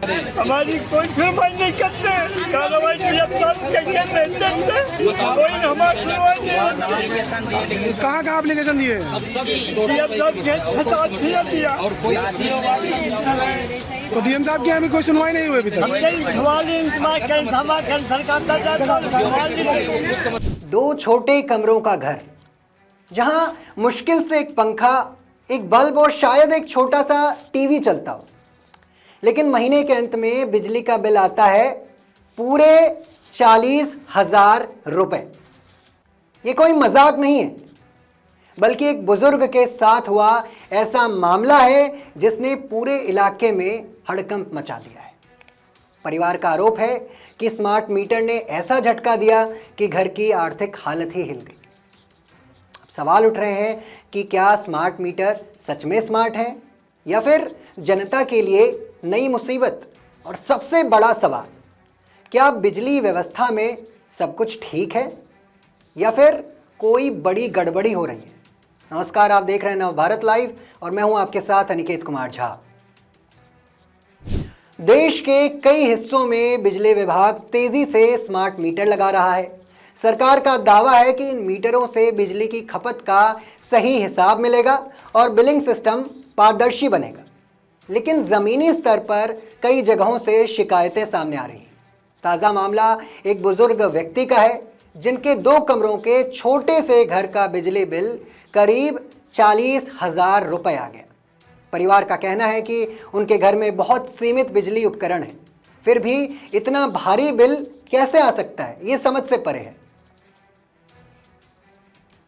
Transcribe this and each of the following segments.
हमारी कोई सुनवाई नहीं करते, कार्रवाई कोई हमारी सुनवाई नहीं। कहाँ एप्लीकेशन दिए? तो डीएम साहब की अभी कोई सुनवाई नहीं हुई अभी तक। दो छोटे कमरों का घर, जहां मुश्किल से एक पंखा, एक बल्ब और शायद एक छोटा सा टीवी चलता हो, लेकिन महीने के अंत में बिजली का बिल आता है पूरे 40,000 रुपए। ये कोई मजाक नहीं है, बल्कि एक बुजुर्ग के साथ हुआ ऐसा मामला है जिसने पूरे इलाके में हड़कंप मचा दिया है। परिवार का आरोप है कि स्मार्ट मीटर ने ऐसा झटका दिया कि घर की आर्थिक हालत ही हिल गई। अब सवाल उठ रहे हैं कि क्या स्मार्ट मीटर सच में स्मार्ट है या फिर जनता के लिए नई मुसीबत। और सबसे बड़ा सवाल, क्या बिजली व्यवस्था में सब कुछ ठीक है या फिर कोई बड़ी गड़बड़ी हो रही है। नमस्कार, आप देख रहे हैं नवभारत लाइव और मैं हूं आपके साथ अनिकेत कुमार झा। देश के कई हिस्सों में बिजली विभाग तेजी से स्मार्ट मीटर लगा रहा है। सरकार का दावा है कि इन मीटरों से बिजली की खपत का सही हिसाब मिलेगा और बिलिंग सिस्टम पारदर्शी बनेगा। लेकिन ज़मीनी स्तर पर कई जगहों से शिकायतें सामने आ रही हैं। ताज़ा मामला एक बुजुर्ग व्यक्ति का है जिनके 2 कमरों के छोटे से घर का बिजली बिल करीब 40,000 रुपये आ गया। परिवार का कहना है कि उनके घर में बहुत सीमित बिजली उपकरण है, फिर भी इतना भारी बिल कैसे आ सकता है, ये समझ से परे है।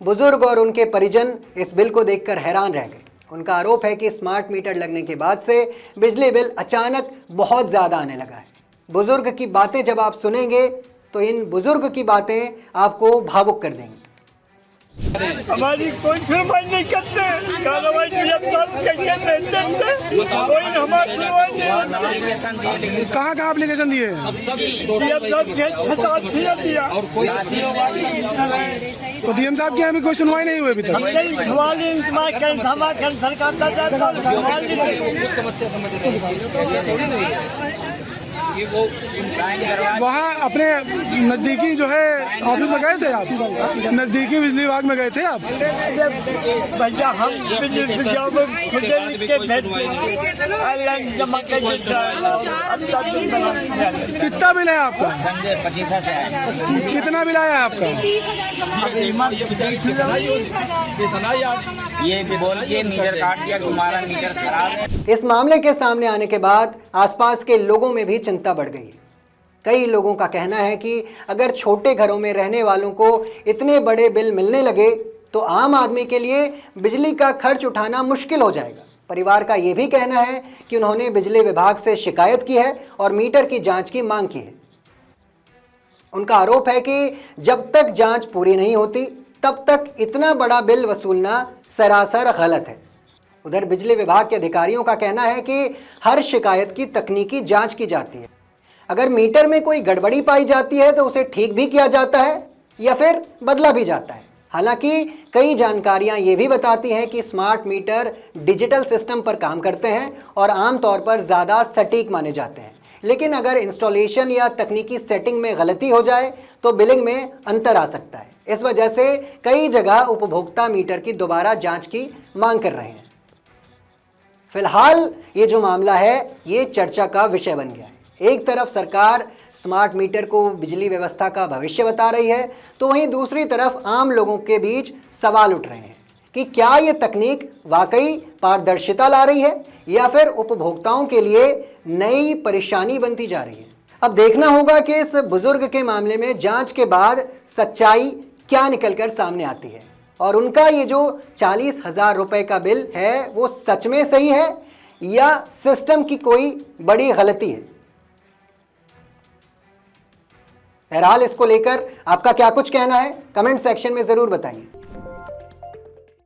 बुजुर्ग और उनके परिजन इस बिल को देखकर हैरान रह गए। उनका आरोप है कि स्मार्ट मीटर लगने के बाद से बिजली बिल अचानक बहुत ज़्यादा आने लगा है। बुजुर्ग की बातें जब आप सुनेंगे तो इन बुजुर्ग की बातें आपको भावुक कर देंगी। हमारी कोई सुनवाई नहीं करते, कार्रवाई कोई हमारी सुनवाई नहीं। कहाँ एप्लीकेशन दिए? तो डीएम साहब की अभी कोई सुनवाई नहीं हुई अभी तक। वहाँ अपने नजदीकी जो है ऑफिस में गए थे आप? नजदीकी बिजली विभाग में गए थे आप? भैया हम कितना बिल है आपका? संजय 25 से आया। कितना बिल आया आपका? ये बोल के मीटर काट दिया, तुम्हारा मीटर खराब है। इस मामले के सामने आने के बाद आसपास के लोगों में भी चिंता बढ़ गई है। कई लोगों का कहना है कि अगर छोटे घरों में रहने वालों को इतने बड़े बिल मिलने लगे तो आम आदमी के लिए बिजली का खर्च उठाना मुश्किल हो जाएगा। परिवार का यह भी कहना है कि उन्होंने बिजली विभाग से शिकायत की है और मीटर की जांच की मांग की है। उनका आरोप है कि जब तक जांच पूरी नहीं होती तब तक इतना बड़ा बिल वसूलना सरासर गलत है। उधर बिजली विभाग के अधिकारियों का कहना है कि हर शिकायत की तकनीकी जांच की जाती है। अगर मीटर में कोई गड़बड़ी पाई जाती है तो उसे ठीक भी किया जाता है या फिर बदला भी जाता है। हालांकि कई जानकारियां ये भी बताती हैं कि स्मार्ट मीटर डिजिटल सिस्टम पर काम करते हैं और आमतौर पर ज़्यादा सटीक माने जाते हैं। लेकिन अगर इंस्टॉलेशन या तकनीकी सेटिंग में गलती हो जाए तो बिलिंग में अंतर आ सकता है। इस वजह से कई जगह उपभोक्ता मीटर की दोबारा जांच की मांग कर रहे हैं। फिलहाल ये जो मामला है ये चर्चा का विषय बन गया है। एक तरफ सरकार स्मार्ट मीटर को बिजली व्यवस्था का भविष्य बता रही है, तो वहीं दूसरी तरफ आम लोगों के बीच सवाल उठ रहे हैं कि क्या ये तकनीक वाकई पारदर्शिता ला रही है या फिर उपभोक्ताओं के लिए नई परेशानी बनती जा रही है। अब देखना होगा कि इस बुजुर्ग के मामले में जांच के बाद सच्चाई क्या निकलकर सामने आती है और उनका ये जो 40,000 रुपए का बिल है वो सच में सही है या सिस्टम की कोई बड़ी गलती है। बहरहाल इसको लेकर आपका क्या कुछ कहना है, कमेंट सेक्शन में ज़रूर बताइए।